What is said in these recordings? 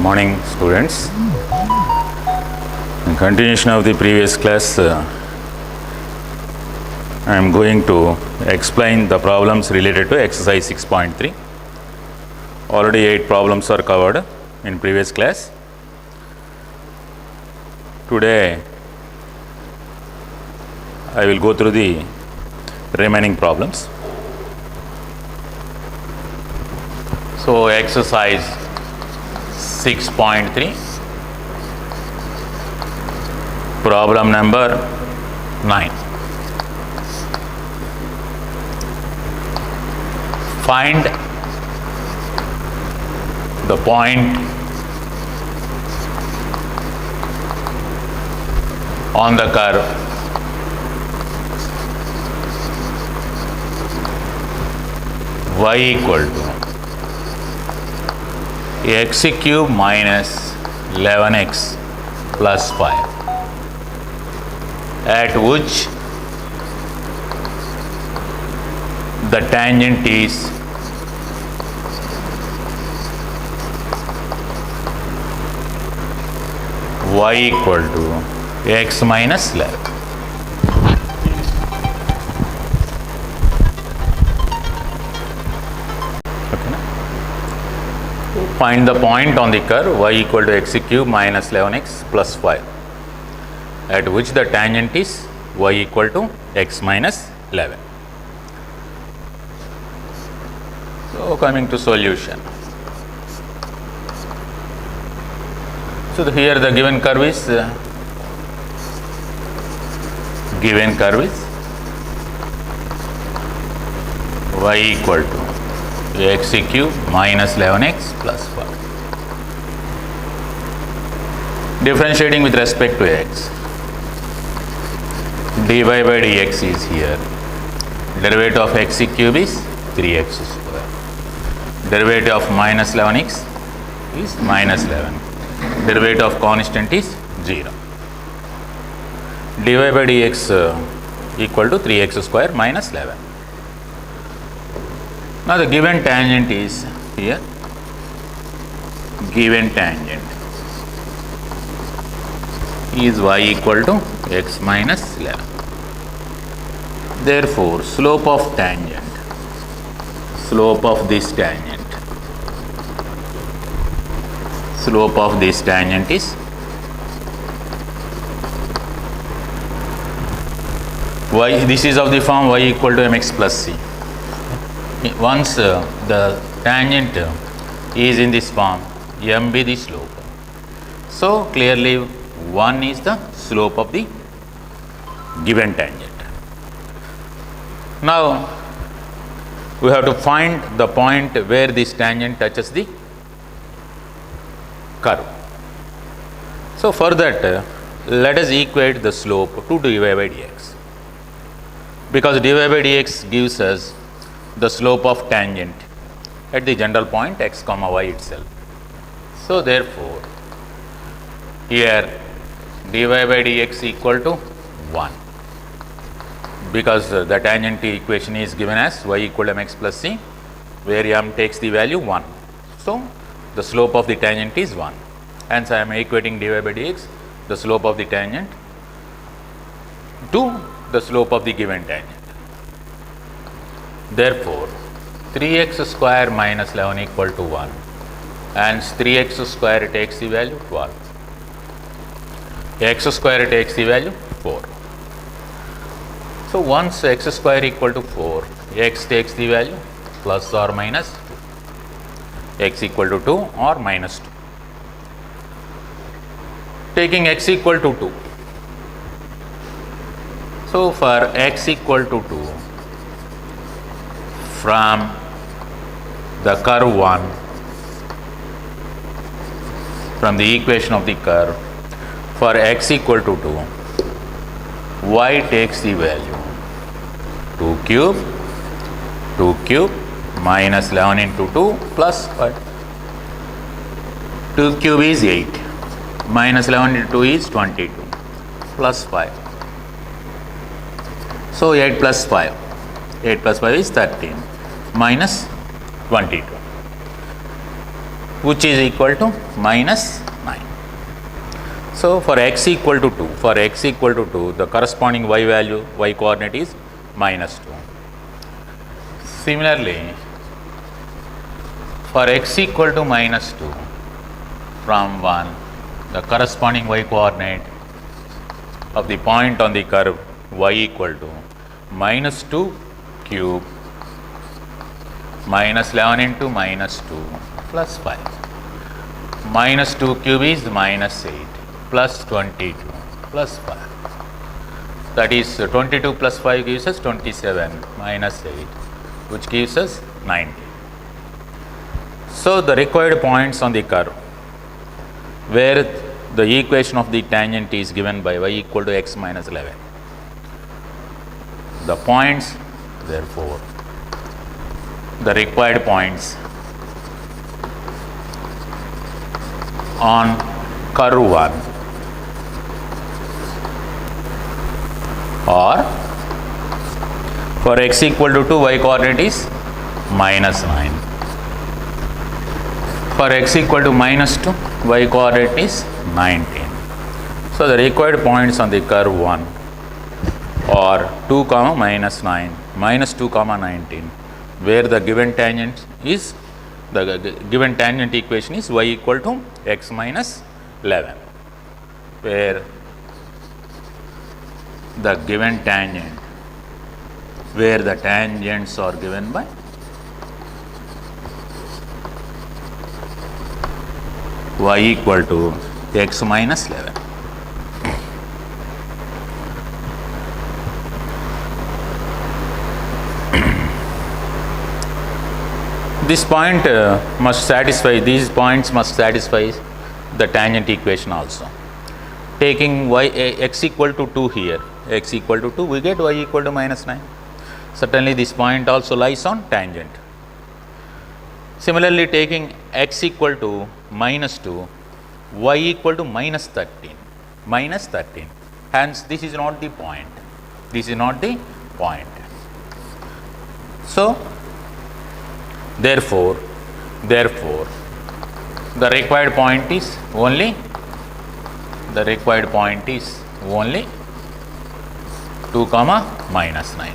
Morning, students. In continuation of the previous class, I am going to explain the problems related to exercise 6.3. Already 8 problems are covered in previous class. Today I will go through the remaining problems. So exercise 6.3, problem number 9. Find the point on the curve y equal to x cube minus 11x plus 5 at which the tangent is y equal to x minus 11. Find the point on the curve y equal to x cube minus 11x plus 5 at which the tangent is y equal to x minus 11. So coming to solution. So here the given curve is y equal to x cube minus 11x plus 5. Differentiating with respect to x, dy by dx is here. Derivative of x cube is 3x square. Derivative of minus 11x is minus 11. Derivative of constant is 0. dy by dx equal to 3x square minus 11. Now the given tangent is here. Given tangent is y equal to x minus 11. Therefore, slope of this tangent is y. This is of the form y equal to mx plus c. Once the tangent is in this form, m be the slope. So clearly 1 is the slope of the given tangent. Now we have to find the point where this tangent touches the curve. So for that, let us equate the slope to dy by dx, because dy by dx gives us the slope of tangent at the general point x comma y itself. So therefore, here dy by dx equal to 1, because the tangent equation is given as y equal to mx plus c, where m takes the value 1. So the slope of the tangent is 1. Hence I am equating dy by dx, the slope of the tangent, to the slope of the given tangent. Therefore, 3x square minus 11 equal to 1, and 3x square takes the value 12. X square takes the value 4. So once x square equal to 4, x takes the value plus or minus 2. X equal to 2 or minus 2. Taking x equal to 2. So for x equal to 2, from the curve 1, from the equation of the curve, for x equal to 2, y takes the value 2 cube minus 11 into 2 plus 5. 2 cube is 8, minus 11 into 2 is 22, plus 5. So 8 plus 5 is 13 minus 22. which is equal to minus 9. So for x equal to 2, the corresponding y value, y coordinate is minus 2. Similarly, for x equal to minus 2 from 1, the corresponding y coordinate of the point on the curve y equal to minus 2 cube minus 11 into minus 2 plus 5. Minus 2 cube is minus 8 plus 22 plus 5. That is 22 plus 5 gives us 27 minus 8, which gives us 90. So the required points on the curve where the equation of the tangent is given by y equal to x minus 11. The points, therefore, the required points on curve 1 or for x equal to 2, y coordinate is minus 9. For x equal to minus 2, y coordinate is 19. So the required points on the curve 1 are 2 comma minus 9, minus 2 comma 19, where the given tangent is, the given tangent equation is y equal to x minus 11, where the given tangent, where the tangents are given by y equal to x minus 11. This point must satisfy, these points must satisfy the tangent equation also. Taking x equal to 2 here, x equal to 2, we get y equal to minus 9. Certainly this point also lies on tangent. Similarly, taking x equal to minus 2, y equal to minus 13, hence this is not the point, So therefore the required point is only 2 comma minus 9,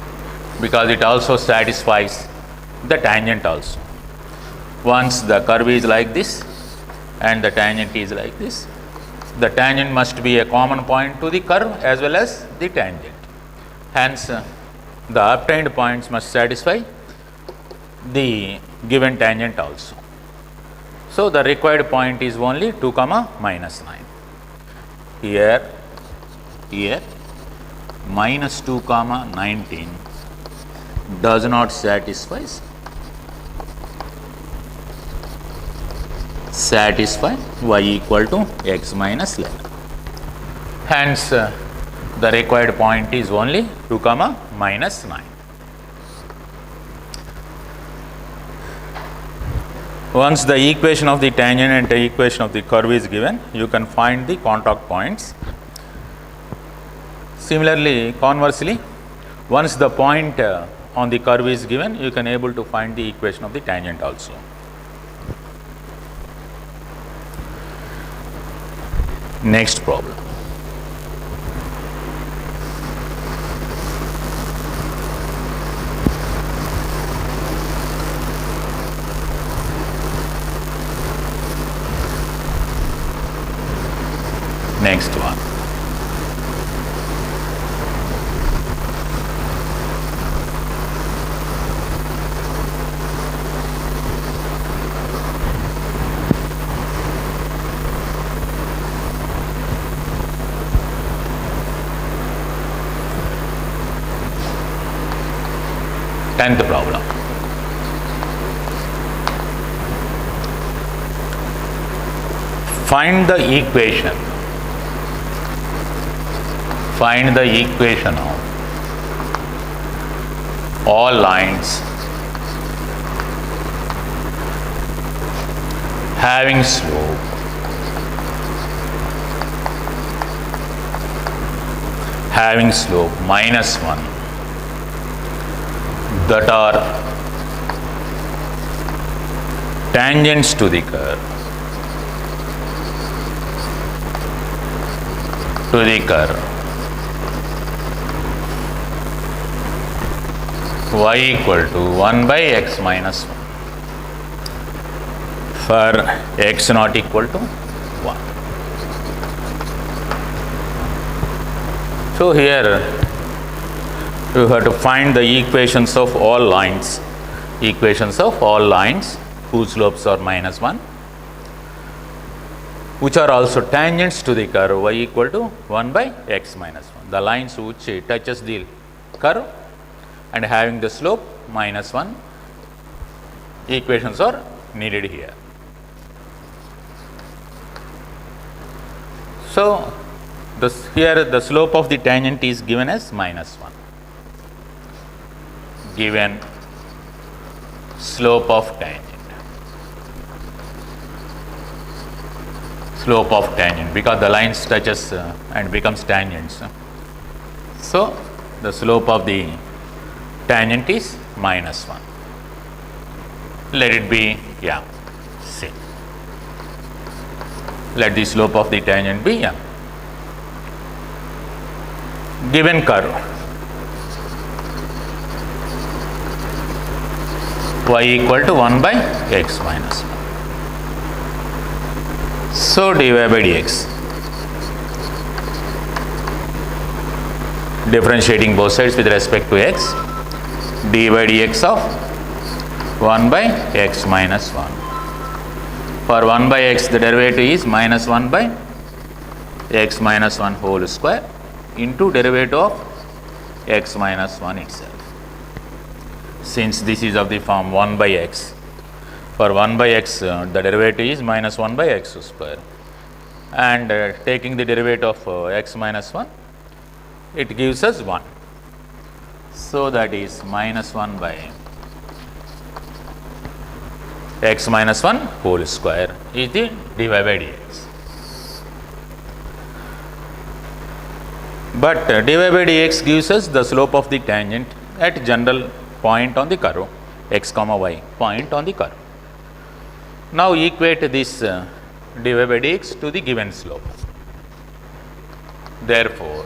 because it also satisfies the tangent also. Once the curve is like this and the tangent is like this, the tangent must be a common point to the curve as well as the tangent. Hence, the obtained points must satisfy the given tangent also. So the required point is only 2 comma minus 9. Here minus 2 comma 19 does not satisfy y equal to x minus 11. Hence, the required point is only 2 comma minus 9. Once the equation of the tangent and the equation of the curve is given, you can find the contact points. Similarly, conversely, once the point on the curve is given, you can able to find the equation of the tangent also. Next problem. Next one. Tenth problem. Find the equation of all lines having slope minus 1 that are tangents to the curve to the curve y equal to 1 by x minus 1 for x not equal to 1. So here you have to find the equations of all lines whose slopes are minus 1, which are also tangents to the curve y equal to 1 by x minus 1. The lines which touches the curve and having the slope minus 1 equations are needed here. So here the slope of the tangent is given as minus 1. Given slope of tangent because the lines touches and becomes tangents. So the slope of the tangent is minus 1. Let it be c. Let the slope of the tangent be given curve y equal to 1 by x minus 1. So dy by dx, differentiating both sides with respect to x, dy by dx of 1 by x minus 1. For 1 by x, the derivative is minus 1 by x minus 1 whole square into derivative of x minus 1 itself. Since this is of the form 1 by x, for 1 by x the derivative is minus 1 by x square, and taking the derivative of x minus 1, it gives us 1. So that is minus 1 by x minus 1 whole square is the dy by dx. But dy by dx gives us the slope of the tangent at general point on the curve, x comma y point on the curve. Now equate this dy by dx to the given slope. Therefore,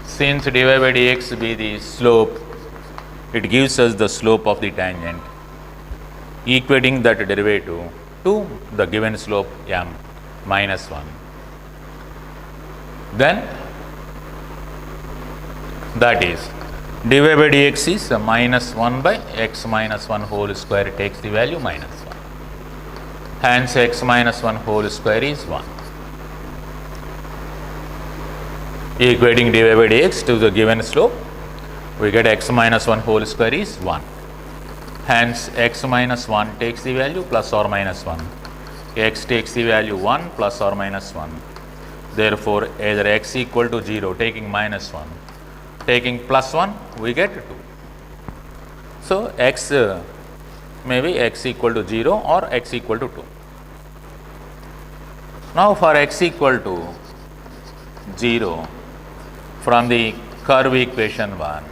since dy by dx be the slope, it gives us the slope of the tangent. Equating that derivative to the given slope m minus 1. Then that is dy by dx is minus 1 by x minus 1 whole square takes the value minus 1. Hence x minus 1 whole square is 1. Equating dy by dx to the given slope, we get x minus 1 whole square is 1. Hence x minus 1 takes the value plus or minus 1. X takes the value 1 plus or minus 1. Therefore, either x equal to 0 taking minus 1, taking plus 1, we get 2. So x may be x equal to 0 or x equal to 2. Now for x equal to 0, from the curve equation 1,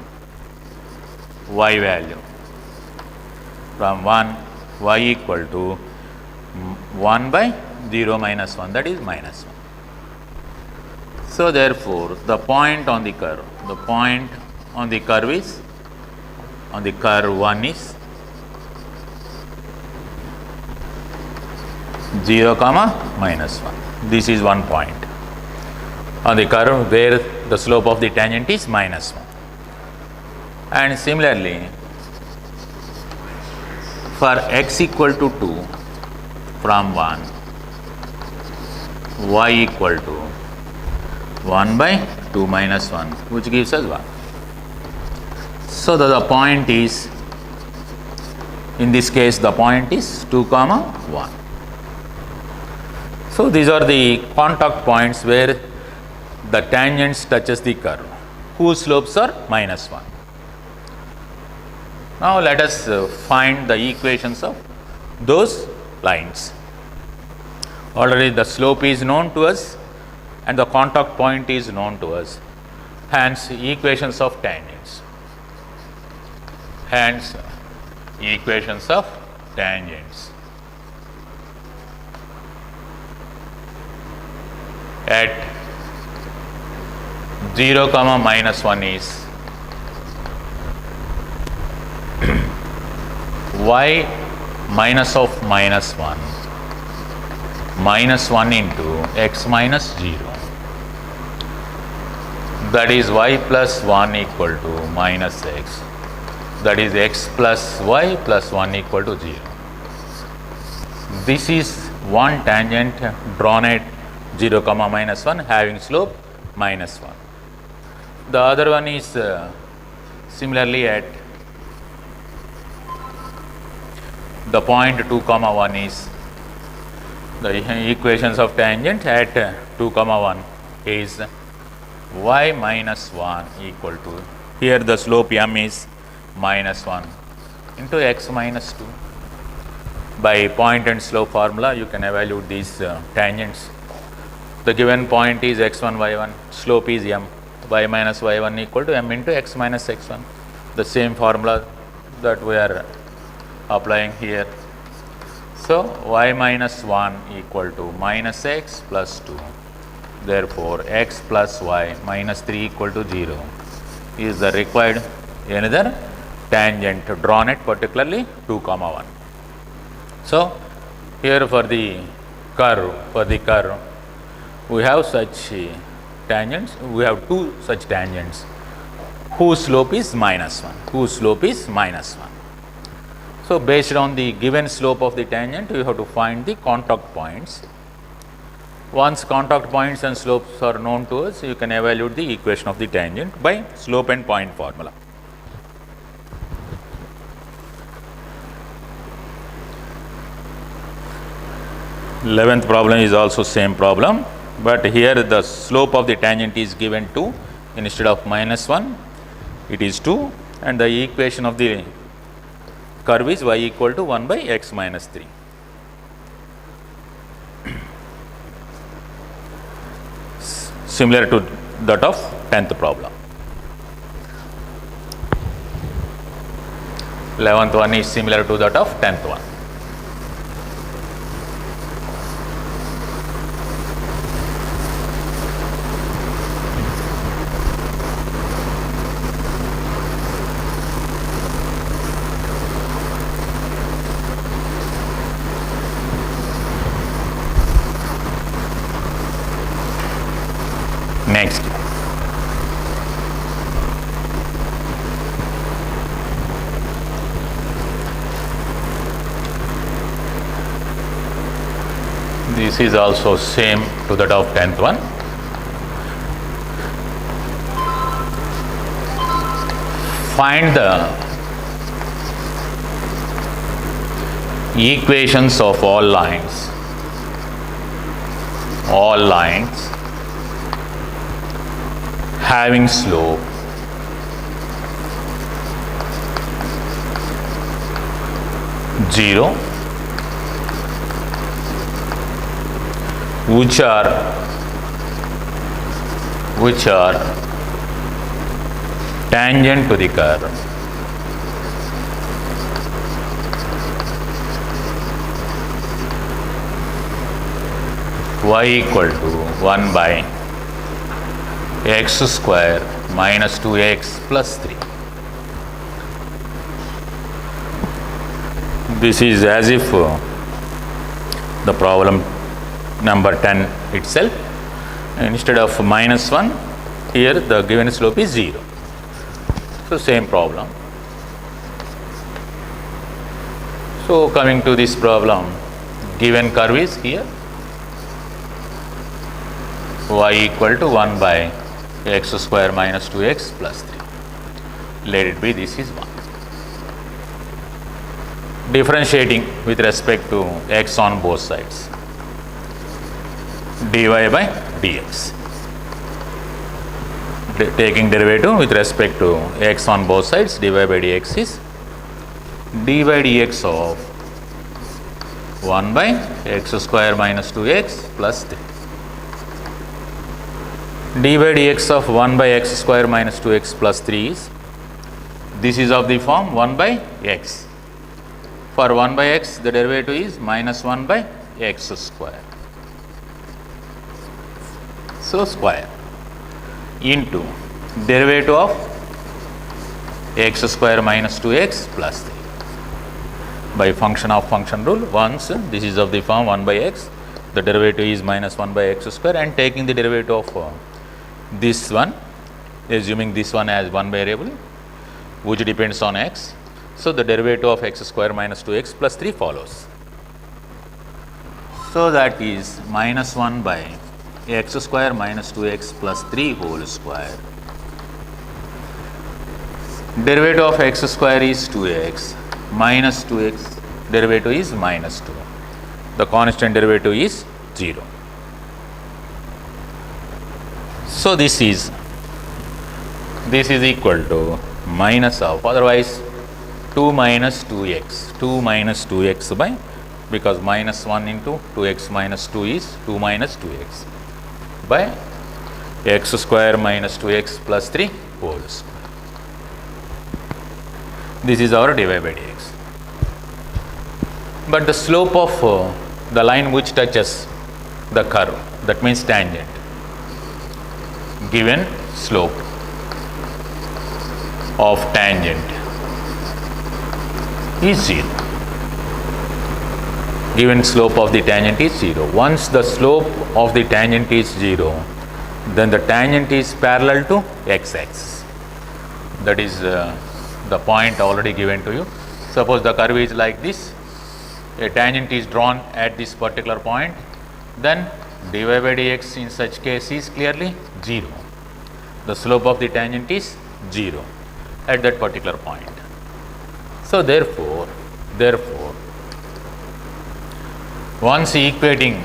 y value from 1, y equal to 1 by 0 minus 1, that is minus 1. So therefore, the point on the curve, is, on the curve 1 is 0 comma minus 1. This is one point on the curve where the slope of the tangent is minus 1. And similarly, for x equal to 2 from 1, y equal to 1 by 2 minus 1, which gives us 1. So the point is, in this case the point is 2 comma 1. So these are the contact points where the tangents touches the curve, whose slopes are minus 1. Now let us find the equations of those lines. Already the slope is known to us and the contact point is known to us. Hence equations of tangents. At 0 comma minus 1 is y minus of minus 1 minus 1 into x minus 0. That is y plus 1 equal to minus x. That is x plus y plus 1 equal to 0. This is one tangent drawn at 0 comma minus 1 having slope minus 1. The other one is similarly at the point 2 comma 1 is the equations of tangent at 2 comma 1 is y minus 1 equal to, here the slope m is minus 1 into x minus 2. By point and slope formula you can evaluate these tangents. The given point is x1 y1, slope is m, y minus y1 equal to m into x minus x1. The same formula that we are applying here. So y minus 1 equal to minus x plus 2. Therefore x plus y minus 3 equal to 0 is the required another tangent drawn at particularly 2 comma 1. So here for the curve we have such tangents, we have two such tangents whose slope is minus 1, So based on the given slope of the tangent you have to find the contact points. Once contact points and slopes are known to us, you can evaluate the equation of the tangent by slope and point formula. Eleventh problem is also same problem, but here the slope of the tangent is given 2 instead of minus 1, it is 2, and the equation of the curve is y equal to 1 by x minus 3. Similar to that of 10th problem. 11th one is similar to that of 10th one. Next, this is also same to that of 10th one. Find the equations of all lines having slope zero, which are tangent to the curve. Y equal to 1 by x square minus 2x plus 3. This is as if the problem number 10 itself. Instead of minus 1, here the given slope is 0. So same problem. So coming to this problem, given curve is here y equal to 1 by x square minus 2x plus 3. Let it be, this is 1. Differentiating with respect to x on both sides, dy by dx. Taking derivative with respect to x on both sides, dy by dx is d by dx of 1 by x square minus 2x plus 3. D by dx of 1 by x square minus 2x plus 3 is, this is of the form 1 by x. For 1 by x, the derivative is minus 1 by x square. So square. into derivative of x square minus 2x plus 3 by function of function rule. Once this is of the form 1 by x, the derivative is minus 1 by x square, and taking the derivative of this one, assuming this one as one variable which depends on x, so the derivative of x square minus 2x plus 3 follows. So that is minus 1 by x square minus 2x plus 3 whole square. Derivative of x square is 2x, minus 2x derivative is minus 2. The constant derivative is 0. So this is equal to minus of, otherwise 2 minus 2x by, because minus 1 into 2x minus 2 is 2 minus 2x by x square minus 2x plus 3 whole square. This is our dy by dx. But the slope of the line which touches the curve, that means tangent, given slope of tangent is 0. Given slope of the tangent is 0. Once the slope of the tangent is 0, then the tangent is parallel to x-axis. That is the point already given to you. Suppose the curve is like this, a tangent is drawn at this particular point, then dy by dx in such case is clearly 0. The slope of the tangent is 0 at that particular point. So therefore, once equating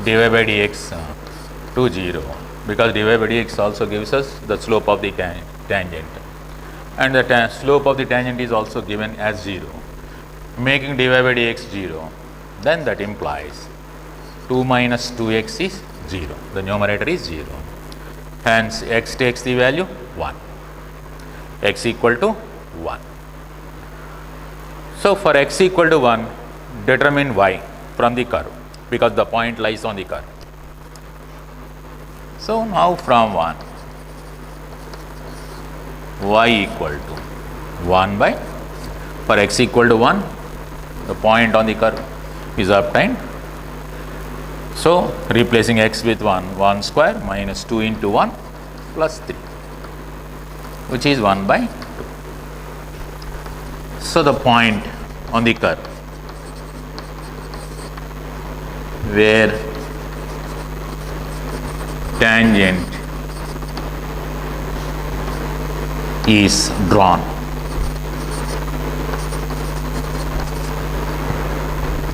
dy by dx to 0, because dy by dx also gives us the slope of the tangent, and the slope of the tangent is also given as 0, making dy by dx 0, then that implies 2 minus 2x is 0. The numerator is 0. Hence, x takes the value 1. X equal to 1. So, for x equal to 1, determine y from the curve, because the point lies on the curve. So, now from 1, y equal to 1 by, for x equal to 1, the point on the curve is obtained. So, replacing x with 1 square minus 2 into 1 plus 3, which is 1 by 2. So, the point on the curve where tangent is drawn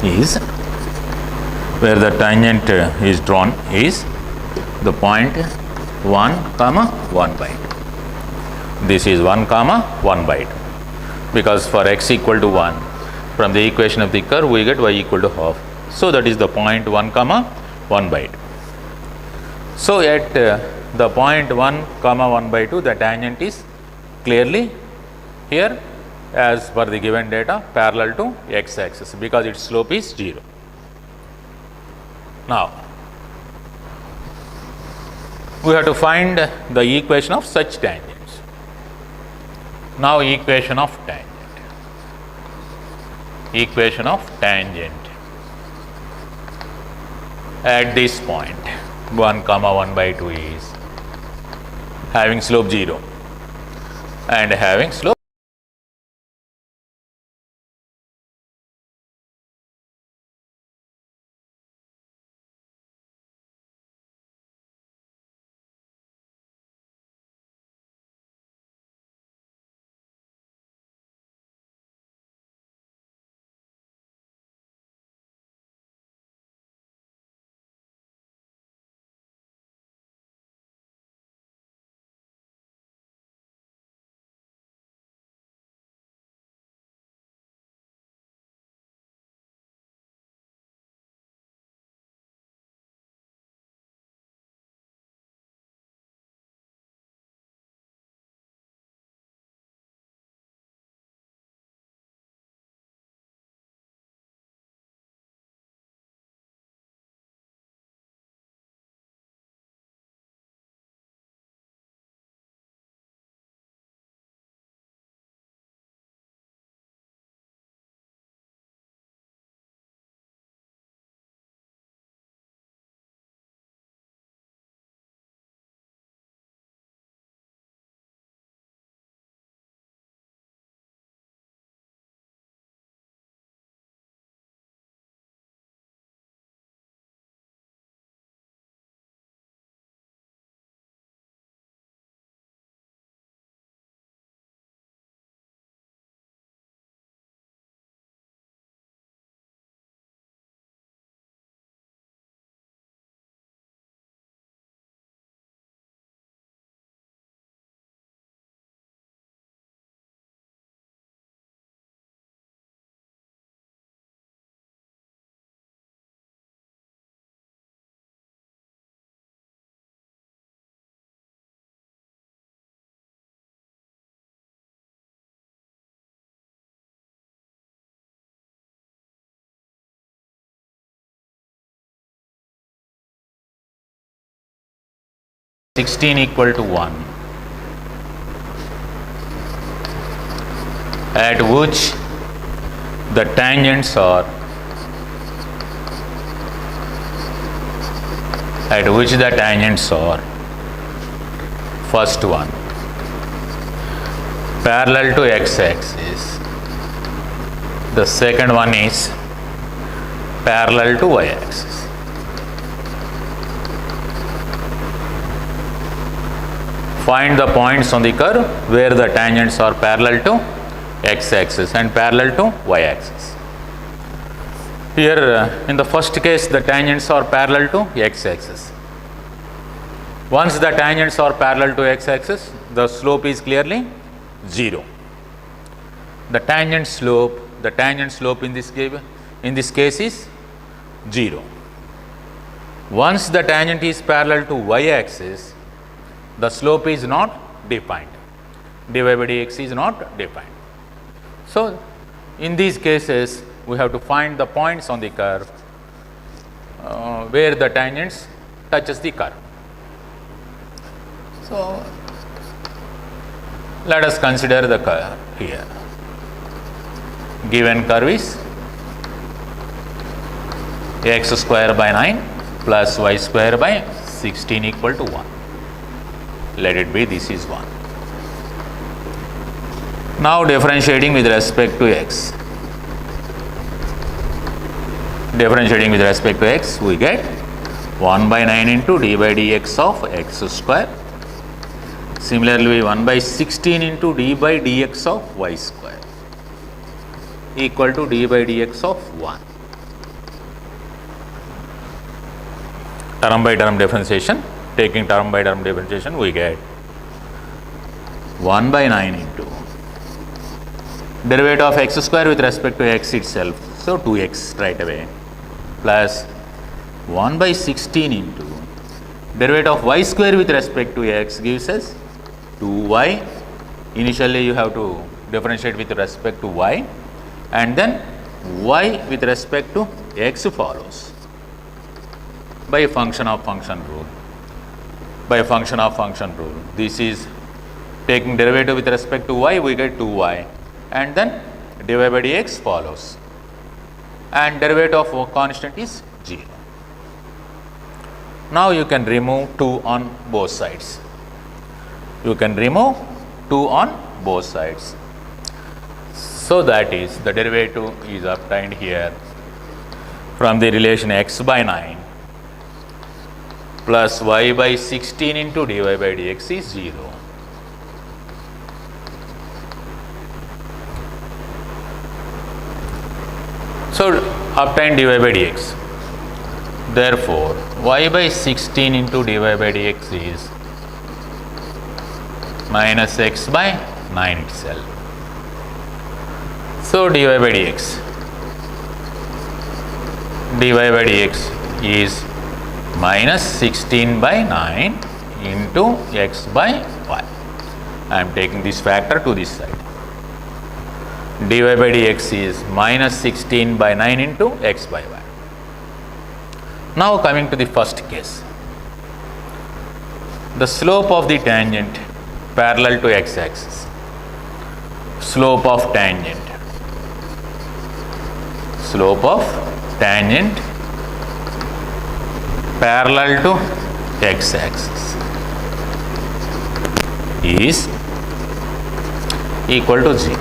is, where the tangent is drawn is the point 1 comma 1 by 2. This is 1 comma 1 by 2, because for x equal to 1, from the equation of the curve we get y equal to half. So that is the point 1 comma 1 by 2. So at the point 1 comma 1 by 2, the tangent is clearly here, as per the given data, parallel to x-axis, because its slope is 0. Now, we have to find the equation of such tangents. Now, equation of tangent. Equation of tangent at this point 1 comma 1 by 2 is having slope 0 and having slope 16 equal to 1, at which the tangents are first one parallel to x-axis, the second one is parallel to y-axis. Find the points on the curve where the tangents are parallel to x-axis and parallel to y-axis. Here in the first case, the tangents are parallel to x-axis. Once the tangents are parallel to x-axis, the slope is clearly 0. The tangent slope in this case is 0. Once the tangent is parallel to y-axis, the slope is not defined. dy by dx is not defined. So in these cases, we have to find the points on the curve where the tangents touches the curve. So let us consider the curve here. Given curve is x square by 9 plus y square by 16 equal to 1. Let it be, this is 1. Now differentiating with respect to x. We get 1 by 9 into d by dx of x square. Similarly, 1 by 16 into d by dx of y square equal to d by dx of 1. Term by term differentiation. Taking term by term differentiation, we get 1 by 9 into derivative of x square with respect to x itself, so 2x straight away, plus 1 by 16 into derivative of y square with respect to x gives us 2y. Initially you have to differentiate with respect to y, and then y with respect to x follows by function of function rule. This is taking derivative with respect to y, we get 2y, and then dy by dx follows, and derivative of constant is 0. Now you can remove 2 on both sides. So that is, the derivative is obtained here from the relation x by 9 plus y by 16 into dy by dx is 0. So obtain dy by dx. Therefore, y by 16 into dy by dx is minus x by 9 itself. So dy by dx is minus 16 by 9 into x by y. I am taking this factor to this side. dy by dx is minus 16 by 9 into x by y. Now coming to the first case. The slope of the tangent parallel to x-axis. Slope of tangent parallel to x-axis is equal to 0.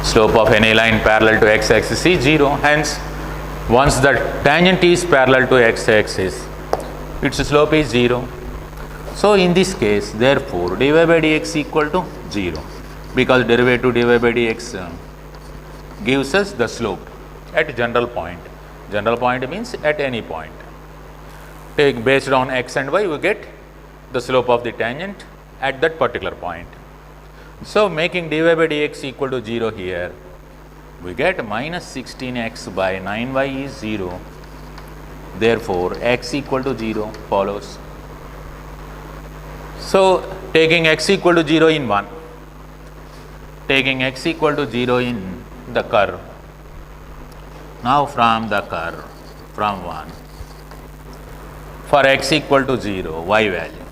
Slope of any line parallel to x-axis is 0. Hence, once the tangent is parallel to x-axis, its slope is 0. So in this case, therefore, dy by dx equal to 0, because derivative dy by dx gives us the slope at general point. General point means at any point. Take based on x and y, we get the slope of the tangent at that particular point. So making dy by dx equal to 0 here, we get minus 16x by 9y is 0. Therefore, x equal to 0 follows. So taking x equal to 0 in 1, taking x equal to 0 in the curve. Now from the curve, from 1, for x equal to 0, y value,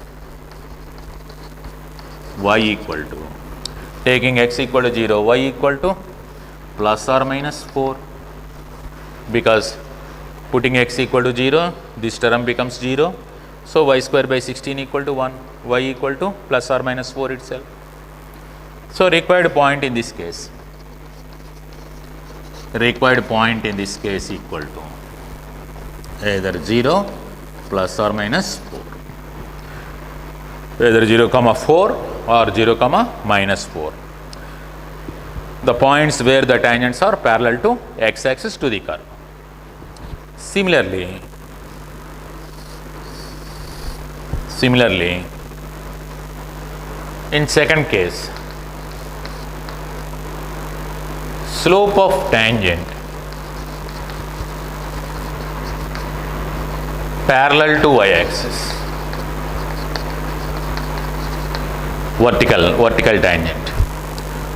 y equal to, taking x equal to 0, y equal to plus or minus 4, because putting x equal to 0, this term becomes 0. So y square by 16 equal to 1, y equal to plus or minus 4 itself. So required point in this case equal to either 0 plus or minus 4, either 0 comma 4 or 0 comma minus 4. The points where the tangents are parallel to x axis to the curve. Similarly, in second case, slope of tangent parallel to y axis, vertical tangent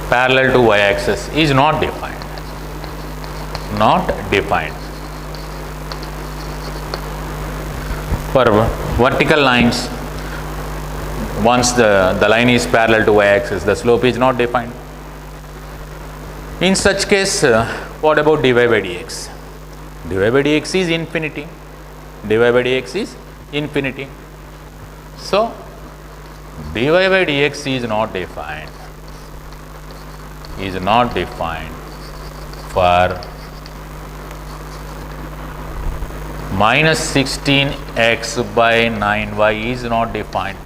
parallel to y axis is not defined. For vertical lines, once the line is parallel to y axis, the slope is not defined. In such case, what about dy by dx? Dy by dx is infinity. So dy by dx is not defined for minus 16x by 9y is not defined.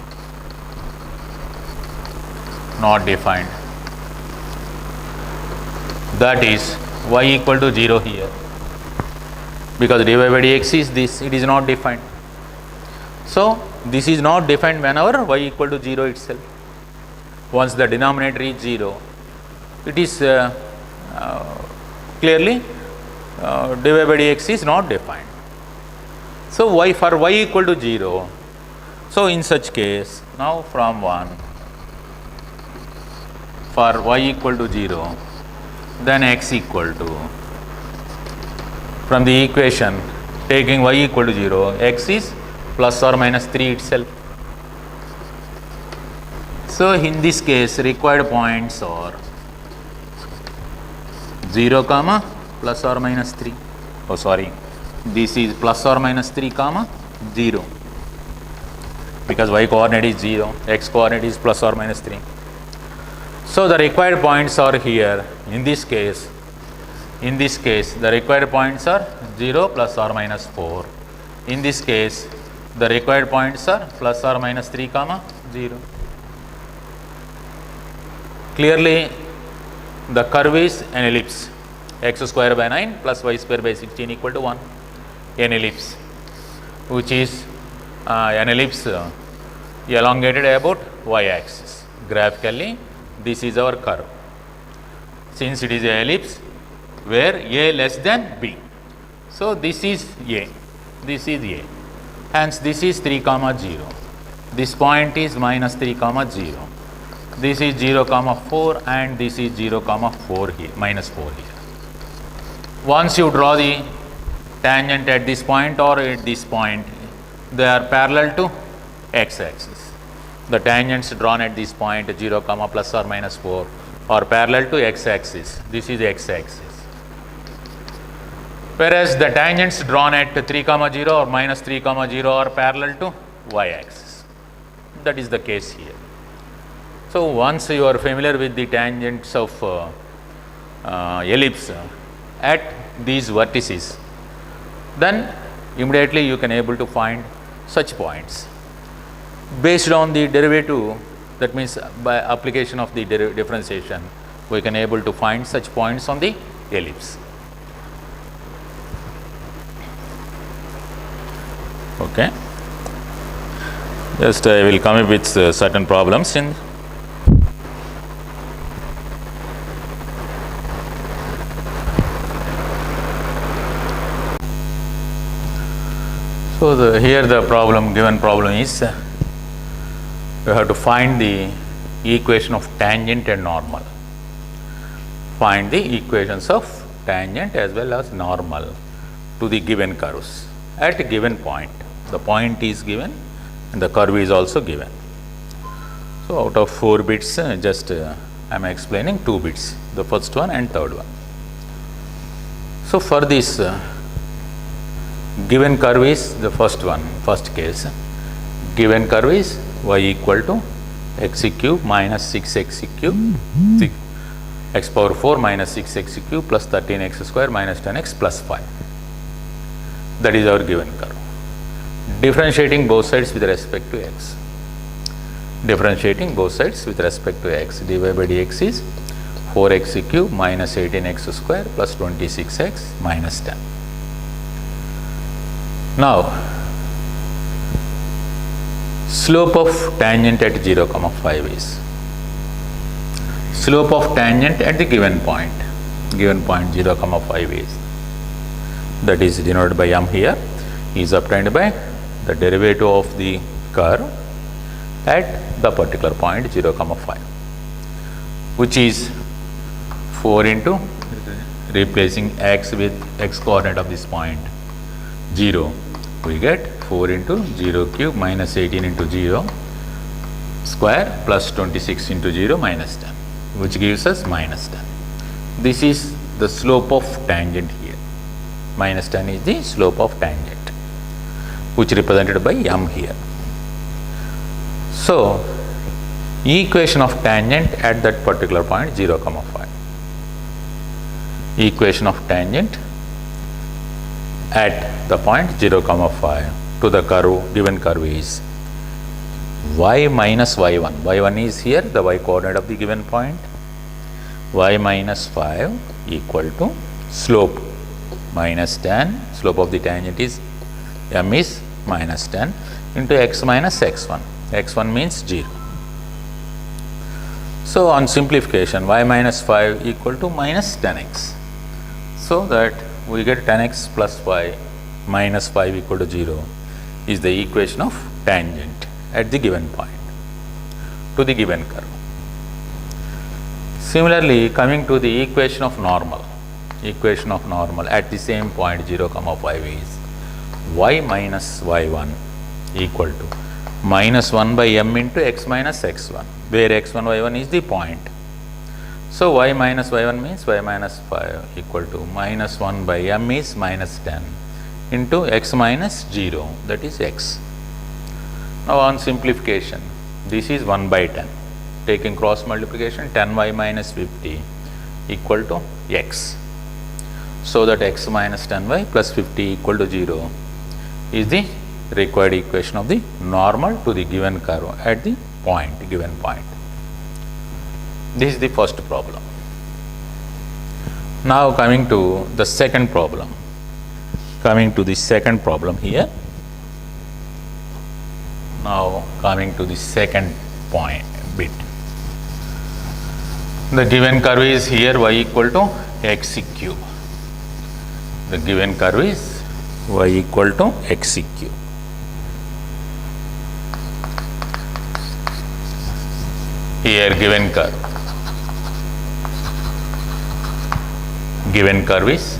That is y equal to 0 here, because dy by dx is this, it is not defined. So this is not defined whenever y equal to 0 itself. Once the denominator is 0, it is clearly dy by dx is not defined. So for y equal to 0, so in such case, now from 1, for y equal to 0, then x equal to, from the equation taking y equal to 0, x is plus or minus 3 itself. So in this case, required points are 0 comma plus or minus 3. Oh sorry, this is plus or minus 3 comma 0, because y coordinate is 0, x coordinate is plus or minus 3. So the required points are here. In this case, the required points are 0 plus or minus 4. In this case, the required points are plus or minus 3 comma 0. Clearly, the curve is an ellipse, x square by 9 plus y square by 16 equal to 1. An ellipse, which is an ellipse elongated about y axis. Graphically, this is our curve. Since it is an ellipse where a less than b, so this is a, hence this is 3 comma 0, this point is minus 3 comma 0, this is 0 comma 4, and this is 0 comma 4 here, minus 4 here. Once you draw the tangent at this point or at this point, they are parallel to x axis. The tangents drawn at this point 0 comma plus or minus 4 are parallel to x axis. This is x axis. Whereas the tangents drawn at 3 comma 0 or minus 3 comma 0 are parallel to y axis. That is the case here. So once you are familiar with the tangents of ellipse at these vertices, then immediately you can able to find such points. Based on the derivative, that means by application of the differentiation, we can able to find such points on the ellipse. Okay. Just I will come up with certain problems in. So here the given problem is you have to find the equation of tangent and normal. Find the equations of tangent as well as normal to the given curves at a given point. The point is given and the curve is also given. So out of 4 bits, just I am explaining 2 bits, the first one and third one. So for this given curve is the first one, first case. Given curve is y equal to x cube minus 6x cube, x power 4 minus 6x cube plus 13x square minus 10x plus 5. That is our given curve. Differentiating both sides with respect to x. Differentiating both sides with respect to x. dy by dx is 4x cube minus 18x square plus 26x minus 10. Now, slope of tangent at 0, 5 is slope of tangent at the given point 0, 5 is, that is denoted by m here, is obtained by the derivative of the curve at the particular point 0, 5, which is 4 into replacing x with x coordinate of this point 0, we get 4 into 0 cube minus 18 into 0 square plus 26 into 0 minus 10, which gives us minus 10. This is the slope of tangent here. Minus 10 is the slope of tangent, which represented by m here. So, equation of tangent at that particular point 0, 5. Equation of tangent at the point 0, 5 to the curve, given curve is y minus y1. y1 is here the y coordinate of the given point. Y minus 5 equal to slope minus 10. Slope of the tangent is m is minus 10 into x minus x1. x1 means 0. So, on simplification, y minus 5 equal to minus 10x. So that we get 10x plus y minus 5 equal to 0 is the equation of tangent at the given point to the given curve. Similarly, coming to the equation of normal at the same point 0, 5 is y minus y1 equal to minus 1 by m into x minus x1, where x1, y1 is the point. So, y minus y1 means y minus 5 equal to minus 1 by m is minus 10 into x minus 0, that is x. Now, on simplification, this is 1 by 10. Taking cross multiplication, 10y minus 50 equal to x. So, that x minus 10y plus 50 equal to 0 is the required equation of the normal to the given curve at the point, given point. This is the first problem. Now, coming to the second problem. Here. Now, coming to the second point bit. The given curve is here y equal to x cube. The given curve is y equal to x cube. Here given curve is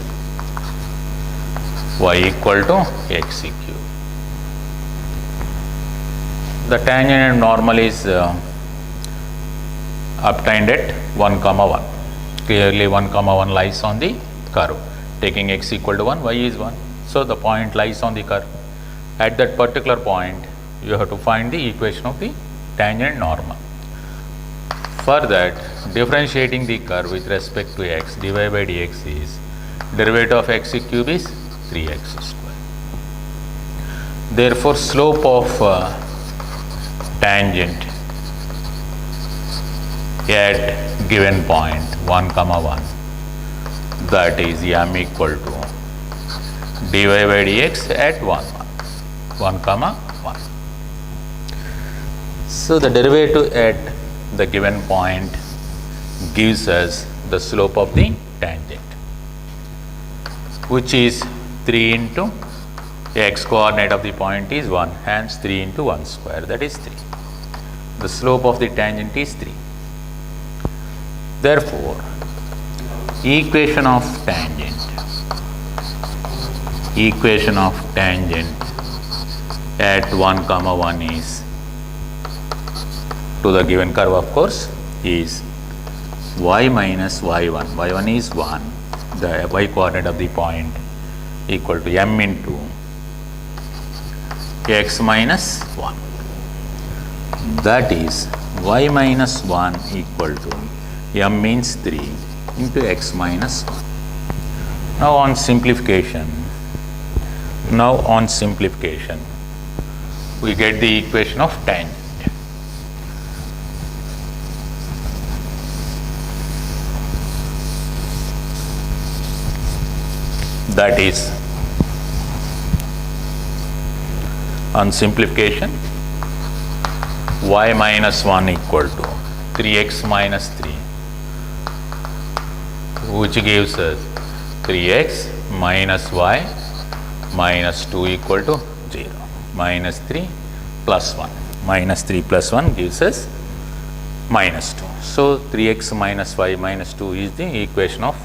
y equal to x cube. The tangent and normal is obtained at 1, 1. Clearly 1, 1 lies on the curve. Taking x equal to 1, y is 1. So, the point lies on the curve. At that particular point, you have to find the equation of the tangent and normal. For that, differentiating the curve with respect to x, dy by dx is derivative of x cube is 3x square. Therefore, slope of tangent at given point 1, 1, that is m equal to dy by dx at 1, 1. So, the derivative at the given point gives us the slope of the tangent, which is 3 into x coordinate of the point is 1, hence 3 into 1 square, that is 3. The slope of the tangent is 3. Therefore, equation of tangent at 1, 1 is to the given curve, of course, is y minus y1. y1 is 1, the y coordinate of the point, equal to m into x minus 1. That is y minus 1 equal to m means 3 into x minus 1. Now on simplification, we get the equation of tangent. That is, on simplification, y minus 1 equal to 3x minus 3, which gives us 3x minus y minus 2 equal to 0. Minus 3 plus 1. Minus 3 plus 1 gives us minus 2. So 3x minus y minus 2 is the equation of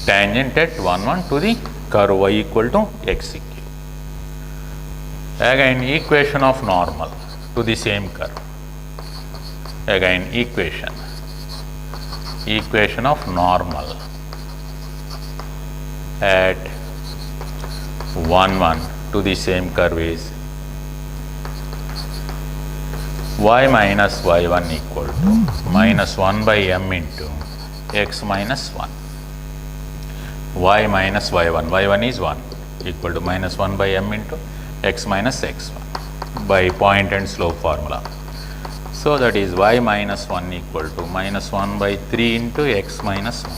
tangent at 1, 1 to the curve y equal to x cube. Again, equation of normal to the same curve. Again, equation of normal at 1, 1 to the same curve is y minus y1 equal to minus 1 by m into x minus 1. Y minus y1, y1 is 1, equal to minus 1 by m into x minus x1 by point and slope formula. So that is y minus 1 equal to minus 1 by 3 into x minus 1,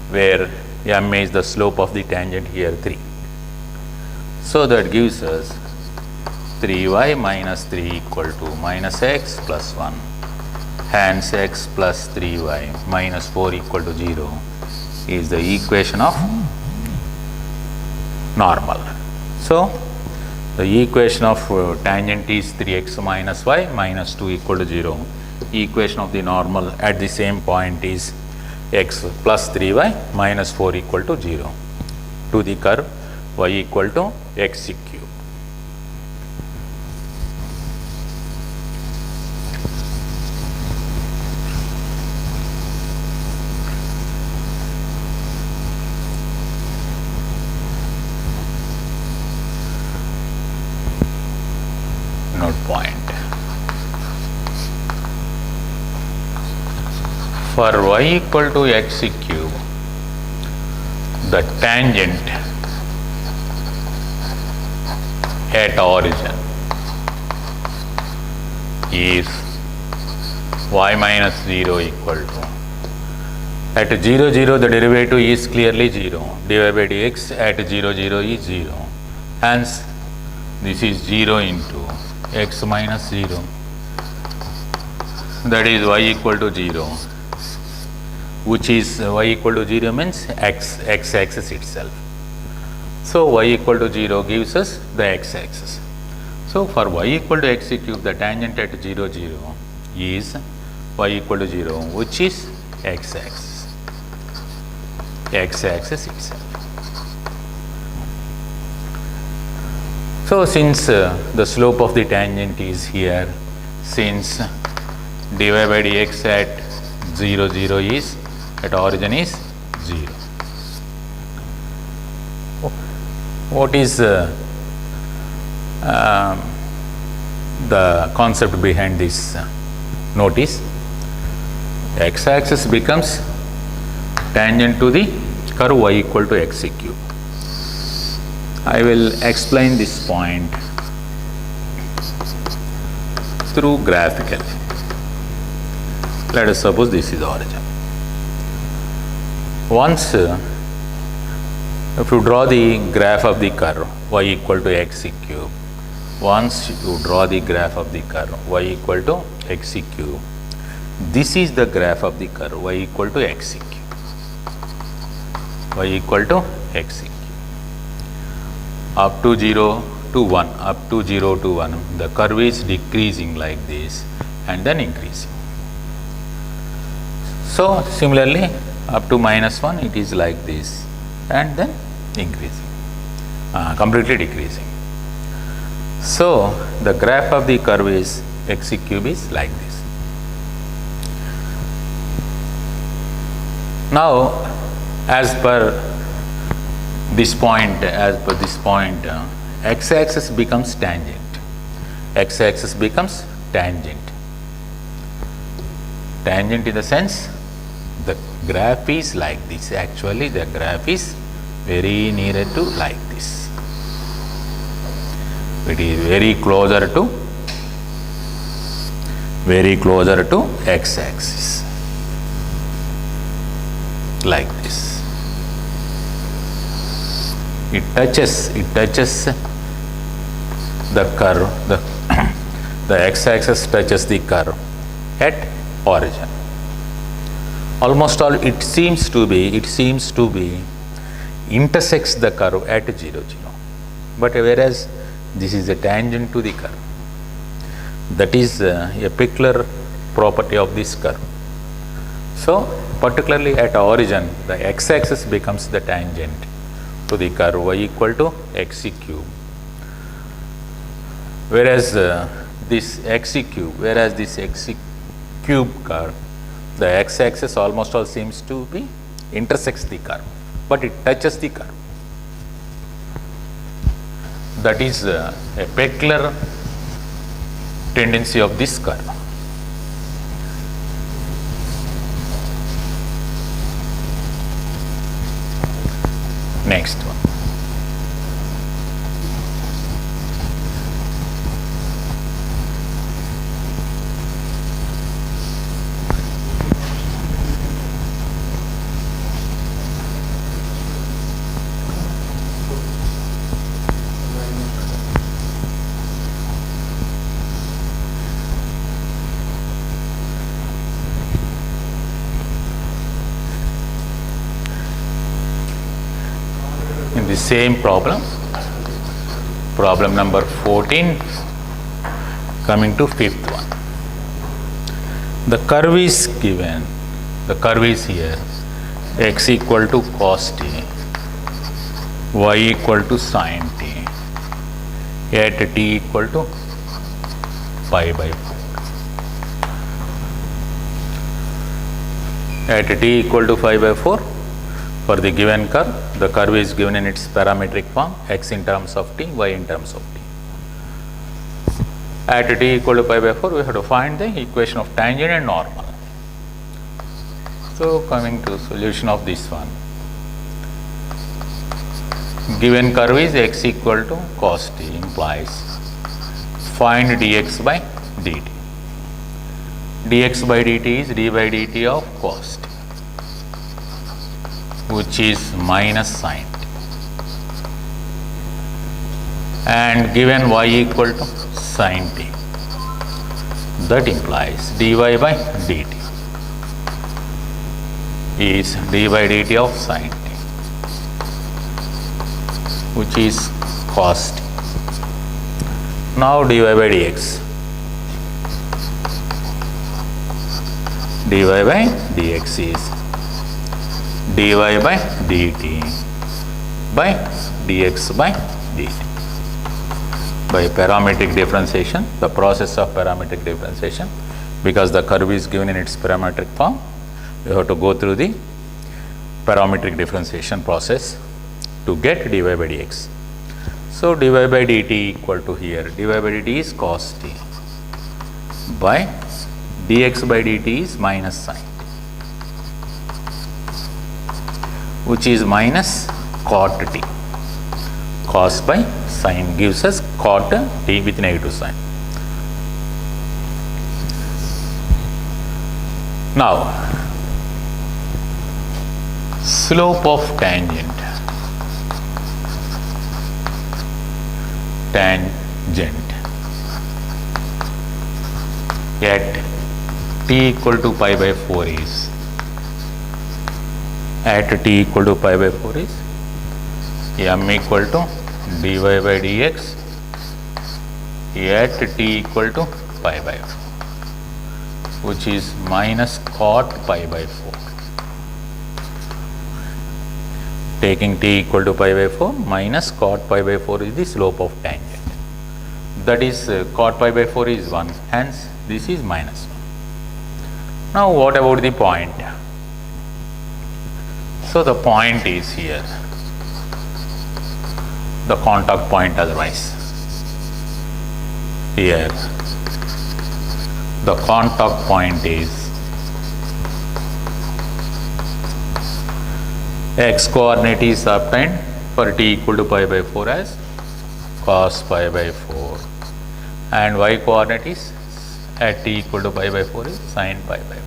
where m is the slope of the tangent, here 3. So that gives us 3y minus 3 equal to minus x plus 1, hence x plus 3y minus 4 equal to 0 is the equation of normal. So the equation of tangent is 3x minus y minus 2 equal to 0. Equation of the normal at the same point is x plus 3y minus 4 equal to 0 to the curve y equal to x cube. Note point. For y equal to x cube, the tangent at origin is y minus 0 equal to, at 0, 0 the derivative is clearly 0, dy by dx at 0, 0 is 0, hence this is 0 into x minus 0, that is y equal to 0, which is y equal to 0 means x axis itself. So y equal to 0 gives us the x axis. So for y equal to x cube, the tangent at 0, 0 is y equal to 0, which is x axis itself. So since the slope of the tangent is here, since dy by dx at 0, 0 is, at origin is 0. What is the concept behind this? Notice, x axis becomes tangent to the curve y equal to x cube. I will explain this point through graphical. Let us suppose this is the origin. Once if you draw the graph of the curve y equal to x cube, once you draw the graph of the curve y equal to x cube, this is the graph of the curve y equal to x cube, y equal to x cube. Up to 0 to 1, up to 0 to 1, the curve is decreasing like this and then increasing. So similarly, up to minus 1, it is like this and then increasing, completely decreasing. So the graph of the curve is xc cube is like this. Now, as per this point, x-axis becomes tangent. X-axis becomes tangent. Tangent in the sense the graph is like this. Actually, the graph is very nearer to like this. It is very closer to x-axis, like this. It touches the curve. The x-axis touches the curve at origin. Almost all it seems to be intersects the curve at 0, 0. But whereas this is a tangent to the curve. That is a peculiar property of this curve. So particularly at origin, the x-axis becomes the tangent to the curve y equal to xc cube. Whereas this xc cube curve, the x-axis almost all seems to be intersects the curve, but it touches the curve. That is a peculiar tendency of this curve. Next one. In the same problem number 14, coming to fifth one. The curve is given, the curve is here, x equal to cos t, y equal to sin t, at t equal to pi by 4. At t equal to pi by 4, for the given curve, the curve is given in its parametric form, x in terms of t, y in terms of t. At t equal to pi by 4, we have to find the equation of tangent and normal. So coming to solution of this one, given curve is x equal to cos t, implies find dx by dt. Dx by dt is d by dt of cos t, which is minus sin t, and given y equal to sin t, that implies dy by dt is d by dt of sin t, which is cos t. Now dy by dx, dy by dx is dy by dt by dx by dt. By parametric differentiation, the process of parametric differentiation, because the curve is given in its parametric form, we have to go through the parametric differentiation process to get dy by dx. So dy by dt equal to here, dy by dt is cos t by dx by dt is minus sin t, which is minus cot t. Cos by sin gives us cot t with negative sign. Now, slope of tangent at t equal to pi by 4 is, at t equal to pi by 4 is m equal to dy by dx at t equal to pi by 4, which is minus cot pi by 4. Taking t equal to pi by 4 minus cot pi by 4 is the slope of tangent. that is cot pi by 4 is 1, hence this is minus 1. Now what about the point? So the point is here, the contact point otherwise. Here the contact point is x coordinate is obtained for t equal to pi by 4 as cos pi by 4, and y coordinate is at t equal to pi by 4 is sin pi by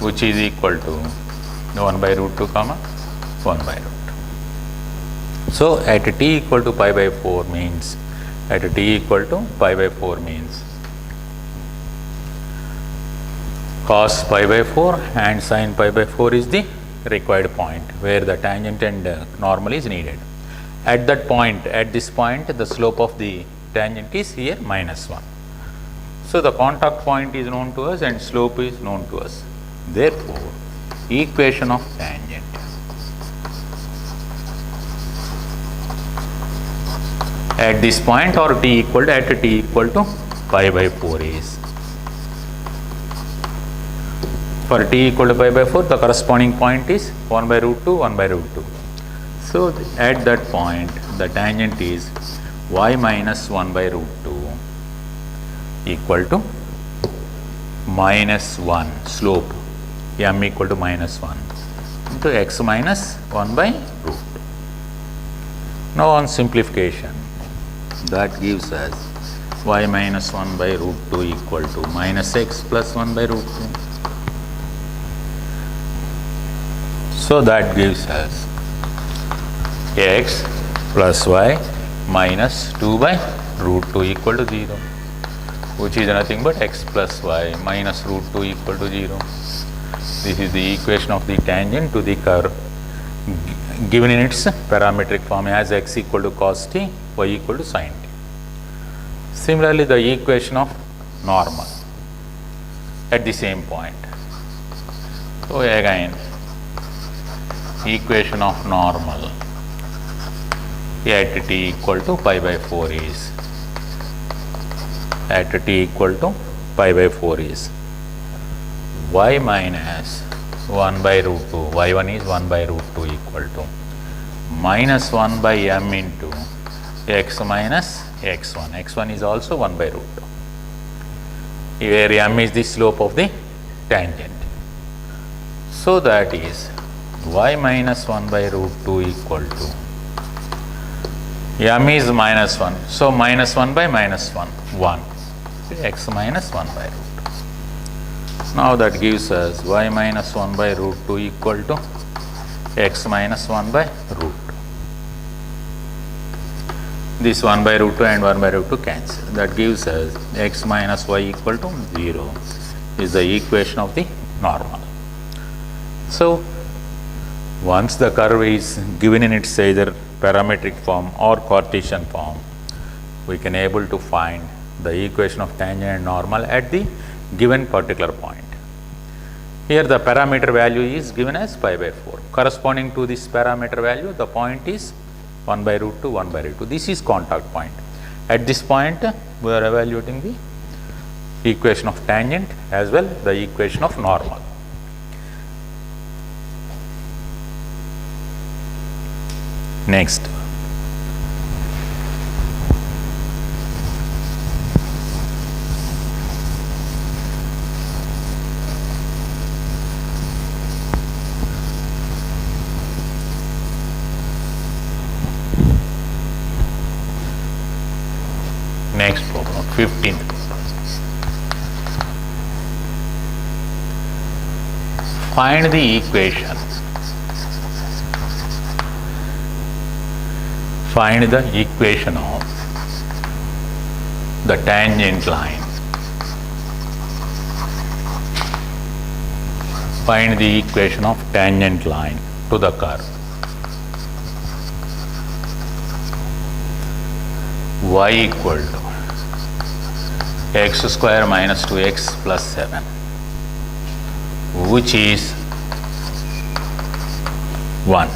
4, which is equal to 1 by root 2 comma 1 by root 2. So at t equal to pi by 4 means, at t equal to pi by 4 means cos pi by 4 and sin pi by 4 is the required point where the tangent and normal is needed. At that point, at this point, the slope of the tangent is here minus 1. So the contact point is known to us and slope is known to us. Therefore, equation of tangent at this point or t equal to pi by 4 is, for t equal to pi by 4, the corresponding point is 1 by root 2, 1 by root 2. So at that point, the tangent is y minus 1 by root 2 equal to minus 1 slope m equal to minus 1 into x minus 1 by root 2. Now on simplification, that gives us y minus 1 by root 2 equal to minus x plus 1 by root 2. So that gives us x plus y minus 2 by root 2 equal to 0, which is nothing but x plus y minus root 2 equal to 0. This is the equation of the tangent to the curve given in its parametric form as x equal to cos t, y equal to sin t. Similarly, the equation of normal at the same point. So again, equation of normal at t equal to pi by 4 is, at t equal to pi by 4 is y minus 1 by root 2, y1 is 1 by root 2 equal to minus 1 by m into x minus x1, x1 is also 1 by root 2, where m is the slope of the tangent. So that is y minus 1 by root 2 equal to, m is minus 1, so minus 1 by minus 1, 1, x minus 1 by root 2. Now that gives us y minus 1 by root 2 equal to x minus 1 by root 2. This 1 by root 2 and 1 by root 2 cancel. That gives us x minus y equal to 0 is the equation of the normal. So once the curve is given in its either parametric form or Cartesian form, we can able to find the equation of tangent and normal at the given particular point. Here the parameter value is given as pi by 4. Corresponding to this parameter value, the point is 1 by root 2, 1 by root 2. This is contact point. At this point, we are evaluating the equation of tangent as well the equation of normal. Next, problem, 15th problem. Find the equation. Find the equation of the tangent line. Find the equation of tangent line to the curve. Y equal to x square minus 2x plus 7, which is 1,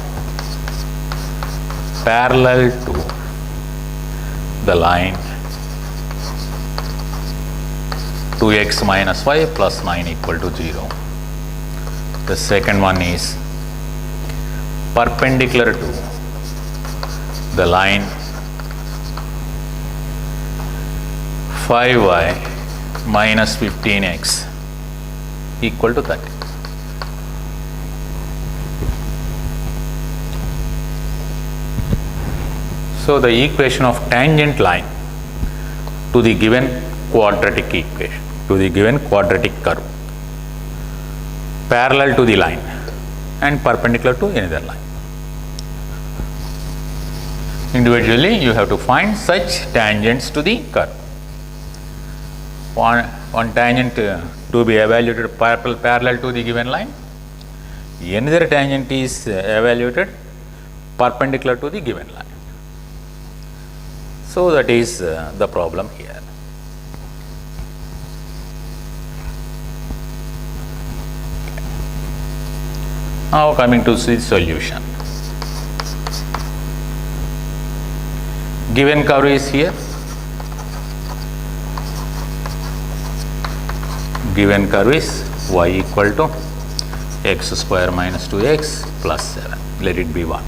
parallel to the line 2x minus y plus 9 equal to 0. The second one is perpendicular to the line 5y minus 15x equal to 30. So the equation of tangent line to the given quadratic equation, to the given quadratic curve, parallel to the line and perpendicular to another line. Individually you have to find such tangents to the curve. One tangent to be evaluated parallel to the given line, another tangent is evaluated perpendicular to the given line. So that is the problem here. Now coming to the solution. Given curve is here. Given curve is y equal to x square minus 2x plus 7. Let it be 1.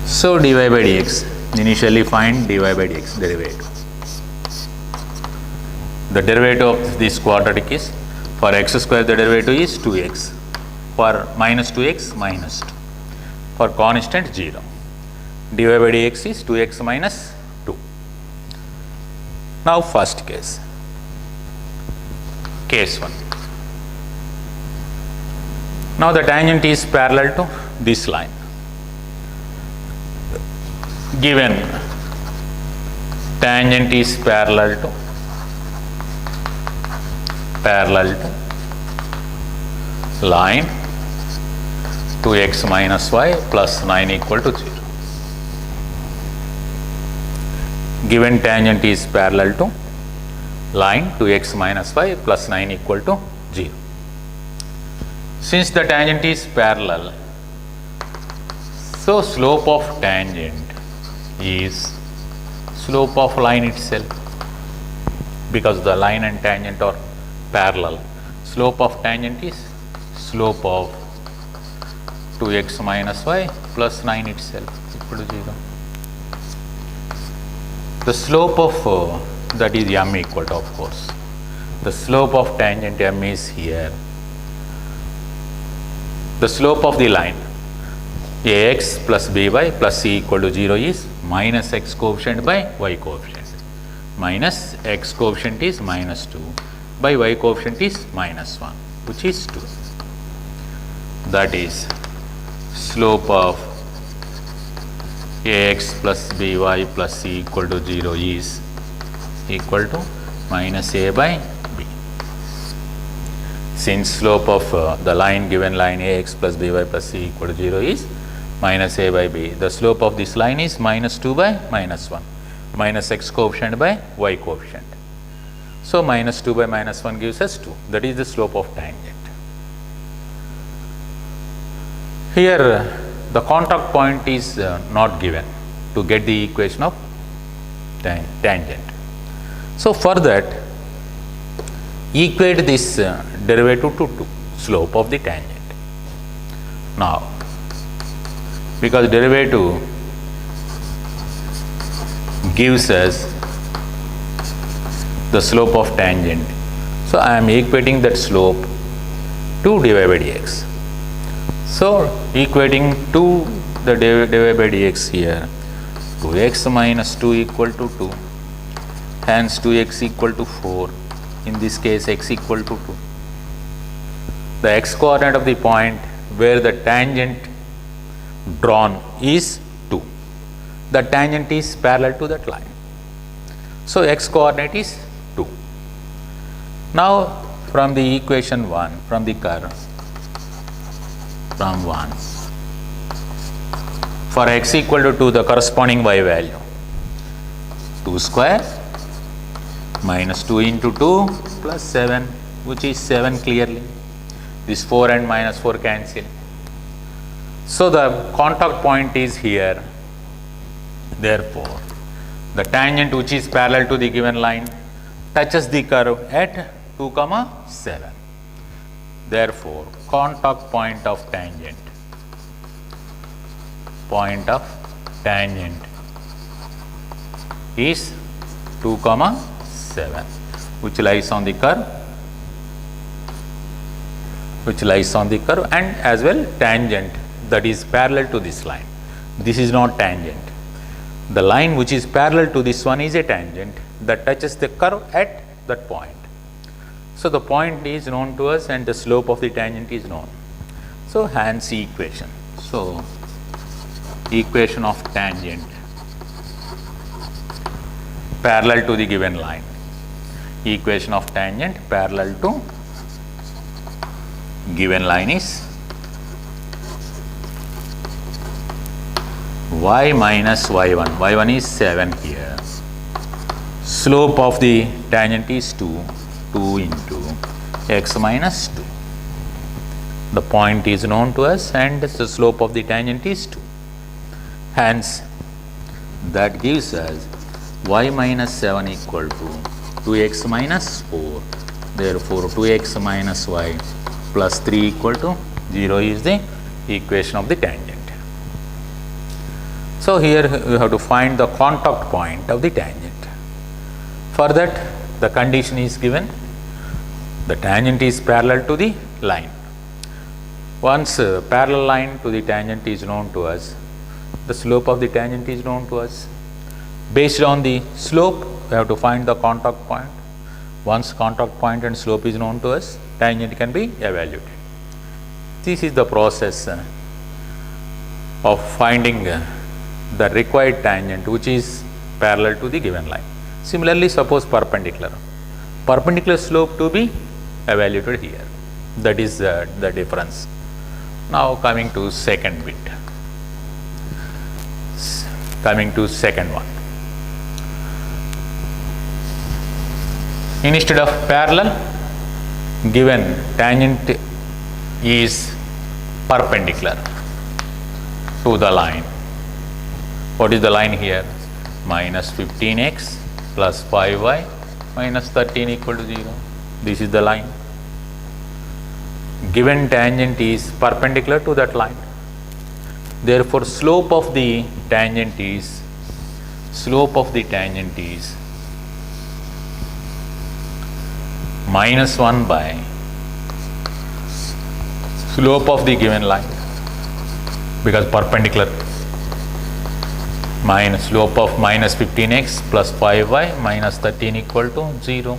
So dy by dx, initially find dy by dx derivative. The derivative of this quadratic is, for x square the derivative is 2x, for minus 2x minus 2, for constant 0. Dy by dx is 2x minus 2. Now first case, case 1. Now the tangent is parallel to this line. Given tangent is parallel to line 2x minus y plus 9 equal to 0. Given tangent is parallel to line 2x minus y plus 9 equal to 0. Since the tangent is parallel, so slope of tangent is slope of line itself, because the line and tangent are parallel. Slope of tangent is slope of 2x minus y plus 9 itself equal to 0. The slope of that is m equal to, of course, the slope of tangent m is here. The slope of the line ax plus by plus c equal to 0 is minus x coefficient by y coefficient. Minus x coefficient is minus 2 by y coefficient is minus 1, which is 2. That is slope of ax plus by plus c equal to 0 is equal to minus a by b. Since slope of the line, given line ax plus by plus c equal to 0 is minus a by b, the slope of this line is minus 2 by minus 1, minus x coefficient by y coefficient. So minus 2 by minus 1 gives us 2. That is the slope of tangent. Here the contact point is not given to get the equation of tangent. So for that, equate this derivative to 2, slope of the tangent. Now, because derivative gives us the slope of tangent, so I am equating that slope to dy by dx. So equating to the dy by dx here, 2x minus 2 equal to 2, hence 2x equal to 4, in this case x equal to 2. The x coordinate of the point where the tangent drawn is 2. The tangent is parallel to that line. So x coordinate is 2. Now from the equation 1, from the curve, from 1, for x equal to 2, the corresponding y value, 2 square minus 2 into 2 plus 7, which is 7 clearly. This 4 and minus 4 cancel. So the contact point is here. Therefore, the tangent which is parallel to the given line touches the curve at 2, 7. Therefore, contact point of tangent is 2, 7, which lies on the curve, and as well tangent that is parallel to this line. This is not tangent. The line which is parallel to this one is a tangent that touches the curve at that point. So, the point is known to us and the slope of the tangent is known. So, hence equation. So, equation of tangent parallel to the given line. Equation of tangent parallel to given line is y minus y1. y1 is 7 here. Slope of the tangent is 2. 2 into x minus 2. The point is known to us and the slope of the tangent is 2. Hence, that gives us y minus 7 equal to 2x minus 4. Therefore, 2x minus y plus 3 equal to 0 is the equation of the tangent. So, here you have to find the contact point of the tangent. For that, the condition is given, the tangent is parallel to the line. Once parallel line to the tangent is known to us, the slope of the tangent is known to us. Based on the slope, we have to find the contact point. Once contact point and slope is known to us, tangent can be evaluated. This is the process of finding the required tangent which is parallel to the given line. Similarly, suppose perpendicular slope to be evaluated here. That is the difference. Now, coming to second bit. Coming to second one. Instead of parallel, given tangent is perpendicular to the line. What is the line here? Minus 15x plus 5y minus 13 equal to 0. This is the line. Given tangent is perpendicular to that line. Therefore, slope of the tangent is minus 1 by slope of the given line, because perpendicular, minus slope of minus 15x plus 5y minus 13 equal to 0.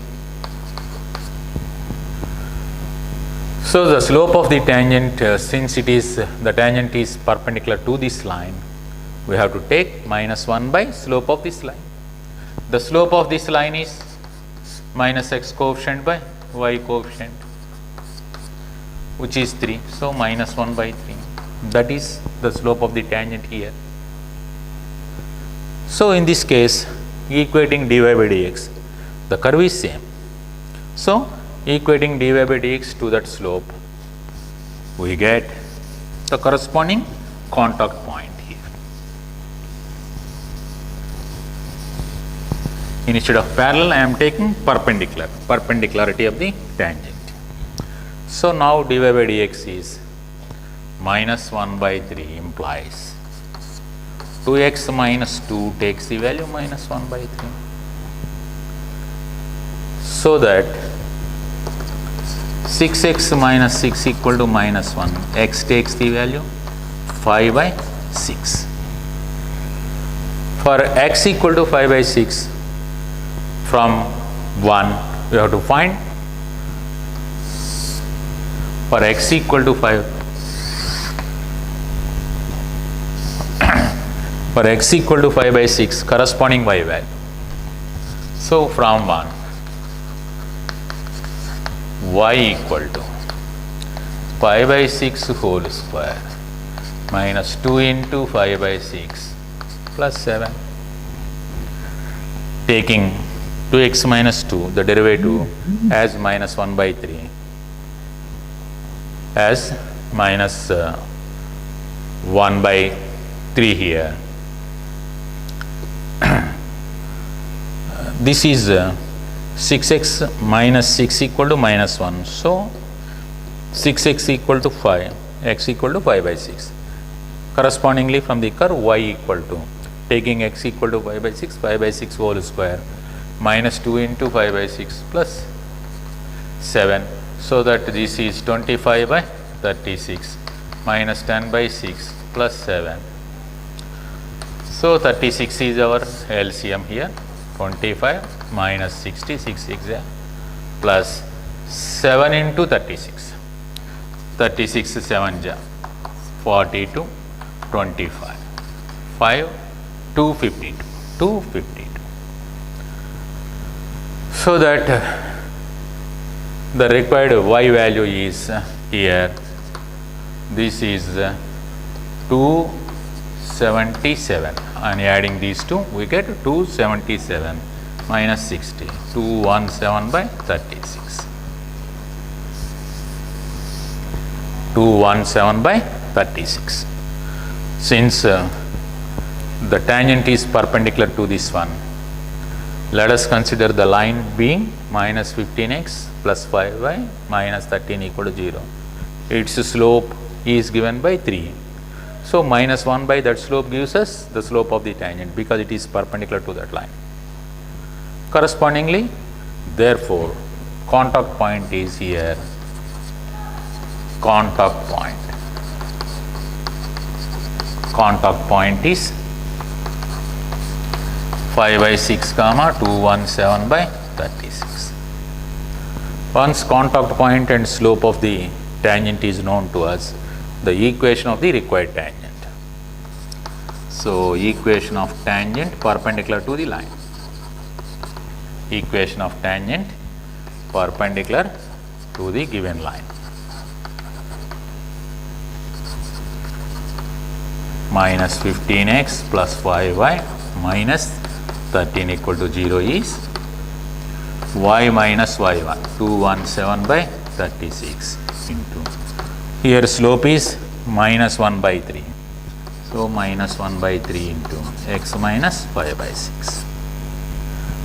So, the slope of the tangent, since the tangent is perpendicular to this line, we have to take minus 1 by slope of this line. The slope of this line is minus x coefficient by y coefficient, which is 3. So, minus 1 by 3. That is the slope of the tangent here. So, in this case, equating dy by dx, the curve is same. So, equating dy by dx to that slope, we get the corresponding contact point here. Instead of parallel, I am taking perpendicularity of the tangent. So, now dy by dx is minus 1 by 3 implies 2x minus 2 takes the value minus 1 by 3. So, that 6x minus 6 equal to minus 1, x takes the value 5 by 6. For x equal to 5 by 6, from 1 we have to find, for x equal to 5, for x equal to 5 by 6 corresponding y value. So, from 1 y equal to 5 by 6 whole square minus 2 into 5 by 6 plus 7, taking 2x minus 2, the derivative as minus 1 by 3, as minus 1 by 3 here. this is 6x minus 6 equal to minus 1. So 6x equal to 5, x equal to 5 by 6. Correspondingly from the curve y equal to, taking x equal to 5 by 6 whole square minus 2 into 5 by 6 plus 7. So that this is 25 by 36 minus 10 by 6 plus 7. So 36 is our LCM here. 25 minus 66 plus 7 into 36. 36 7 ja 42, 25, 5, 252, 252. So that the required y value is here. This is 277, and adding these two we get 277 minus 60, 217 by 36. 217 by 36. Since the tangent is perpendicular to this one, let us consider the line being minus 15x plus 5y minus 13 equal to 0. Its slope is given by 3. So minus 1 by that slope gives us the slope of the tangent because it is perpendicular to that line. Correspondingly, therefore, contact point is here. Contact point. Contact point is 5 by 6 comma 217 by 36. Once contact point and slope of the tangent is known to us, the equation of the required tangent. So equation of tangent perpendicular to the line. Equation of tangent perpendicular to the given line. Minus 15x plus 5y minus 13 equal to 0 is y minus y1, 217 by 36 into, here slope is minus 1 by 3. So minus 1 by 3 into x minus 5 by 6.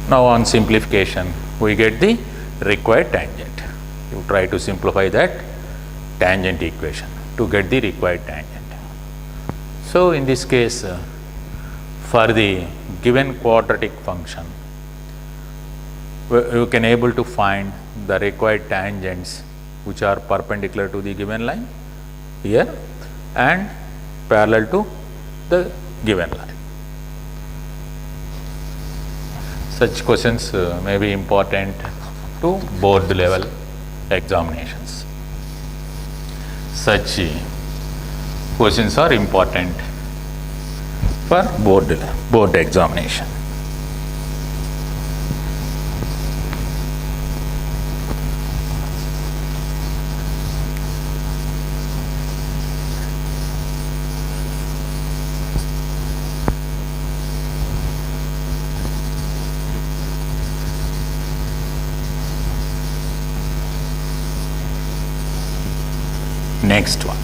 Now on simplification, we get the required tangent. You try to simplify that tangent equation to get the required tangent. So in this case, for the given quadratic function, you can able to find the required tangents which are perpendicular to the given line here and parallel to the given line. Such questions may be important to board level examinations. Such questions are important for board examination. Next one.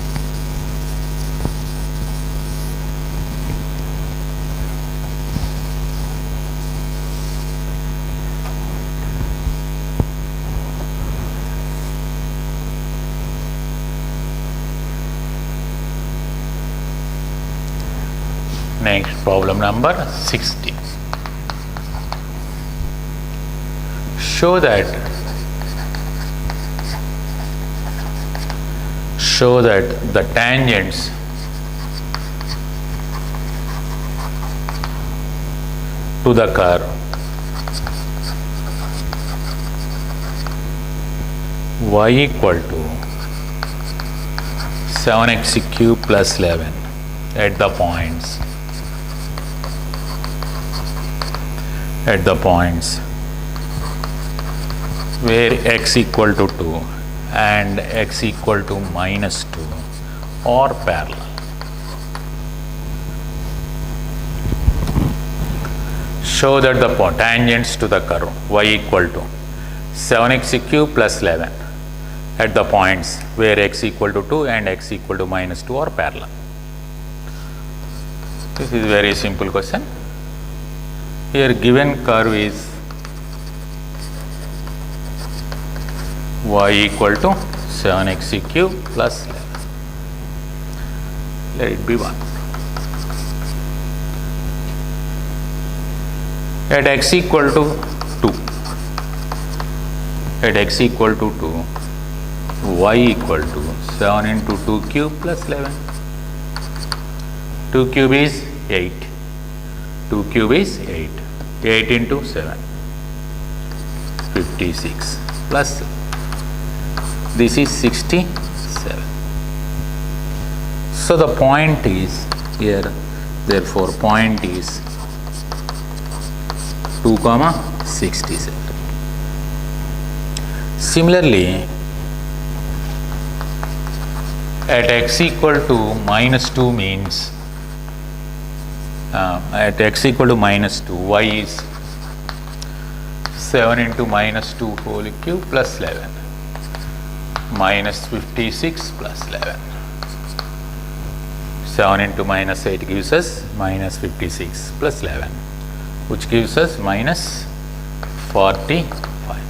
Next, problem number 60. Show that the tangents to the curve y equal to 7x cube plus 11 at the points where x equal to 2 and x equal to minus 2 or parallel. Show that the tangents to the curve y equal to 7x cube plus 11 at the points where x equal to 2 and x equal to minus 2 are parallel. This is very simple question. Here given curve is y equal to 7xc cube plus 11. Let it be 1. At x equal to 2, at x equal to 2, y equal to 7 into 2 cube plus 11. 2 cube is 8. 2 cube is 8. 8 into 7. 56 plus this is 67. So the point is here, therefore point is 2 comma 67. Similarly, at x equal to minus 2 means at x equal to minus 2, y is 7 into minus 2 whole cube plus 11, minus 56 plus 11. 7 into minus 8 gives us minus 56 plus 11, which gives us minus 45.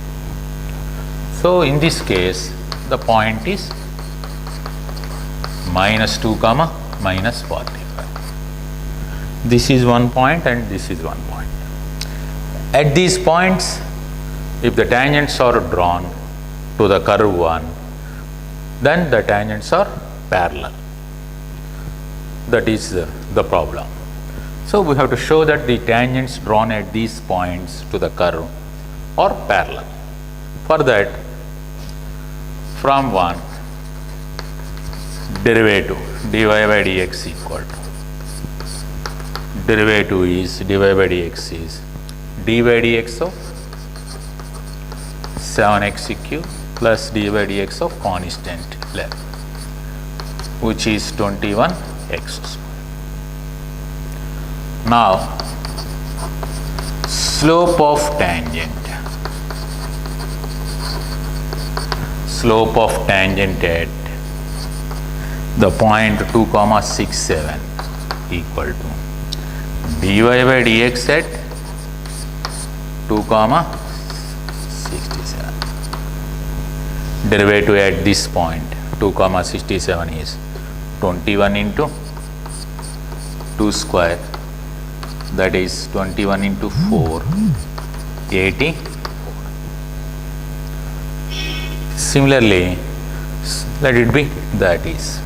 So in this case, the point is minus 2 comma minus 45. This is one point and this is one point. At these points, if the tangents are drawn to the curve 1, then the tangents are parallel. That is the problem. So we have to show that the tangents drawn at these points to the curve are parallel. For that, from 1, derivative dy by dx equal to, derivative is dy by dx is d by dx of 7x cube plus d by dx of constant 11, which is 21x square. Now, slope of tangent. Slope of tangent at the point 2 comma 6 7 equal to dy by dx at 2 comma 67. Derivative at this point 2 comma 67 is 21 into 2 square, that is 21 into 4, 80. Similarly, let it be, that is,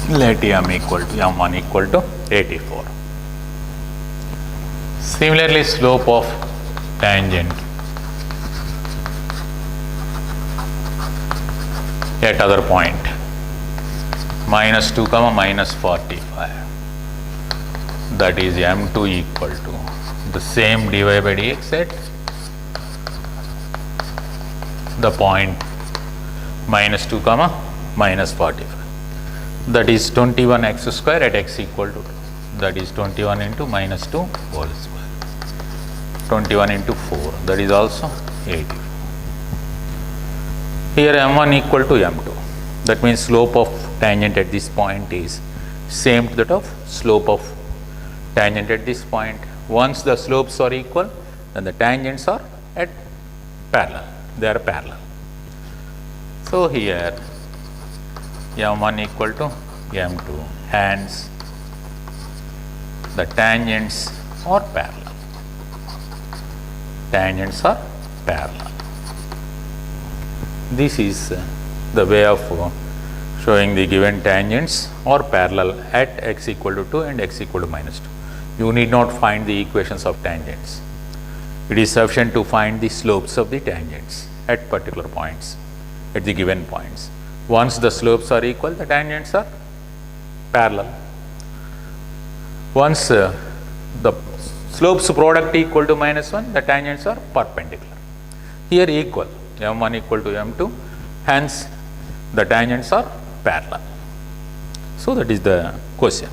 let m equal to m1 equal to 84. Similarly, slope of tangent at other point minus 2 comma minus 45, that is m2 equal to the same dy by dx at the point minus 2 comma minus 45, that is 21x square at x equal to 2, that is 21 into minus 2 whole square, 21 into 4, that is also 84. Here m1 equal to m2, that means slope of tangent at this point is same to that of slope of tangent at this point. Once the slopes are equal, then the tangents are at parallel, they are parallel. So here m1 equal to m2, hence the tangents are parallel. Tangents are parallel. This is the way of showing the given tangents are parallel at x equal to 2 and x equal to minus 2. You need not find the equations of tangents. It is sufficient to find the slopes of the tangents at particular points, at the given points. Once the slopes are equal, the tangents are parallel. Once the slopes product equal to minus 1, the tangents are perpendicular. Here equal, m1 equal to m2, hence the tangents are parallel. So that is the question.